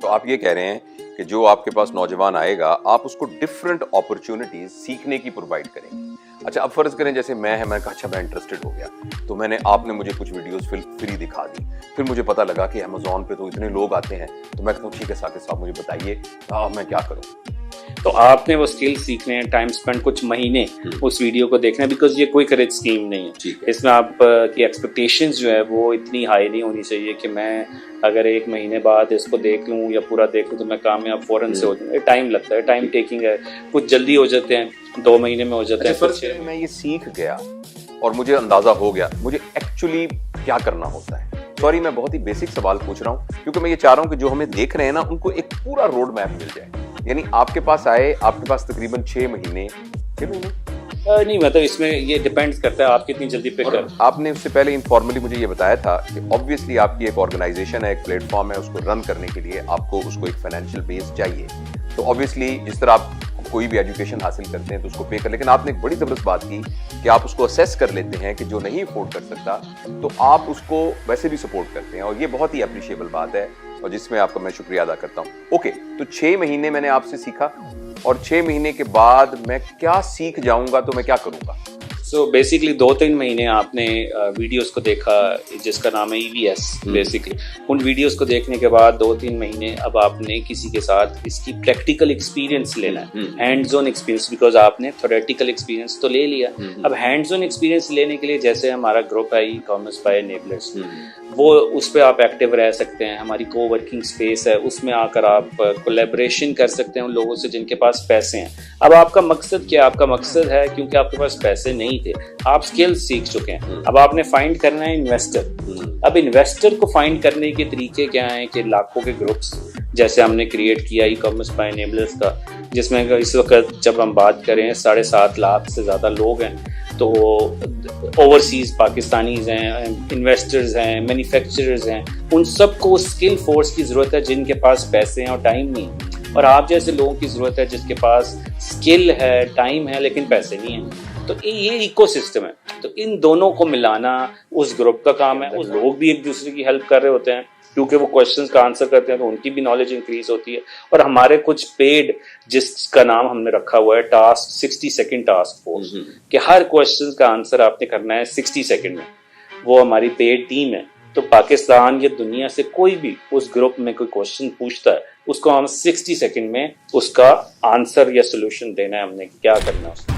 तो आप ये कह रहे हैं कि जो आपके पास नौजवान आएगा आप उसको डिफरेंट अपॉर्चुनिटीज सीखने की प्रोवाइड करेंगे। अच्छा, अब फर्ज करें जैसे मैंने कहा अच्छा मैं इंटरेस्टेड हो गया, तो आपने मुझे कुछ वीडियोस फ्री दिखा दी, फिर मुझे पता लगा कि अमेज़न पे तो इतने लोग आते हैं, तो मैं कहता हूँ ठीक है साकिब साहब मुझे बताइए मैं क्या करूँ। तो आपने वो स्किल सीखने हैं, टाइम स्पेंड कुछ महीने उस वीडियो को देखना है, बिकॉज ये कोई करेज स्कीम नहीं है। इसमें आप की एक्सपेक्टेशंस जो है वो इतनी हाई नहीं होनी चाहिए कि मैं अगर 1 महीने बाद इसको देख लूँ या पूरा देख लूँ तो मैं कामयाब फौरन से हो जाऊँ। टाइम लगता है, टाइम टेकिंग है, कुछ जल्दी हो जाते हैं, 2 महीने में हो जाते हैं। अच्छा, मैं ये सीख गया और मुझे अंदाजा हो गया मुझे एक्चुअली क्या करना होता है। सॉरी मैं बहुत ही बेसिक सवाल पूछ रहा हूँ क्योंकि मैं ये चाह रहा हूँ कि जो हमें देख रहे हैं ना उनको एक पूरा रोड मैप मिल जाए। यानी आपके पास आए, आपके पास तकरीबन 6 महीने नहीं, मतलब इसमें ये डिपेंड्स करता है आप कितनी जल्दी पिक कर। आपने उससे पहले इनफॉर्मली मुझे ये बताया था कि ऑब्वियसली आपकी एक ऑर्गेनाइजेशन है, एक प्लेटफॉर्म है, उसको रन करने के लिए आपको उसको एक फाइनेंशियल बेस चाहिए। तो ऑब्वियसली जिस तरह आप कोई भी एजुकेशन हासिल करते हैं तो उसको पे कर, लेकिन आपने एक बड़ी जबरदस्त बात की कि आप उसको असेस कर लेते हैं कि जो नहीं अफोर्ड कर सकता तो आप उसको वैसे भी सपोर्ट करते हैं, और ये बहुत ही अप्रिशिएबल बात है और जिसमें आपका मैं शुक्रिया अदा करता हूँ। ओके, तो 6 महीने मैंने आपसे सीखा और 6 महीने के बाद मैं क्या सीख जाऊंगा तो मैं क्या करूंगा? सो बेसिकली 2-3 महीने आपने वीडियोस को देखा जिसका नाम है EVS। बेसिकली उन वीडियोस को देखने के बाद 2-3 महीने अब आपने किसी के साथ इसकी प्रैक्टिकल एक्सपीरियंस लेना है, हैंड्स ऑन एक्सपीरियंस, बिकॉज आपने थ्योरेटिकल एक्सपीरियंस तो ले लिया। अब हैंड्स ऑन एक्सपीरियंस लेने के लिए जैसे हमारा ग्रुप है ई-कॉमर्स बाय एनेबलर्स, वो उस पर आप एक्टिव रह सकते हैं। हमारी को वर्किंग स्पेस है, उसमें आकर आप कोलैबोरेशन कर सकते हैं उन लोगों से जिनके पास पैसे हैं। अब आपका मकसद क्या है? आपका मकसद है क्योंकि आपके पास पैसे नहीं थे, आप स्किल्स सीख चुके हैं, अब आपने फाइंड करना है इन्वेस्टर। अब इन्वेस्टर को फाइंड करने के तरीके क्या हैं कि लाखों के ग्रुप्स जैसे हमने क्रिएट किया ई-कॉमर्स बाय एनेबलर्स का, जिसमें इस वक्त जब हम बात करें 7.5 लाख से ज़्यादा लोग हैं, तो ओवरसीज पाकिस्तानीज हैं, इन्वेस्टर्स हैं, मैन्युफैक्चरर्स हैं, उन सबको स्किल फोर्स की ज़रूरत है जिनके पास पैसे हैं और टाइम नहीं। और आप जैसे लोगों की ज़रूरत है जिसके पास स्किल है, टाइम है, लेकिन पैसे नहीं हैं। तो ये इकोसिस्टम है, तो इन दोनों को मिलाना उस ग्रुप का काम है। उस लोग भी एक दूसरे की हेल्प कर रहे होते हैं क्योंकि वो क्वेश्चंस का आंसर करते हैं तो उनकी भी नॉलेज इंक्रीज होती है। और हमारे कुछ पेड, जिसका नाम हमने रखा हुआ है टास्क 60 सेकंड टास्क फोर्स, कि हर क्वेश्चन का आंसर आपने करना है 60 सेकंड में, वो हमारी पेड टीम है। तो पाकिस्तान या दुनिया से कोई भी उस ग्रुप में कोई क्वेश्चन पूछता है उसको हम 60 सेकंड में उसका आंसर या सोल्यूशन देना है हमने, क्या करना है उसको।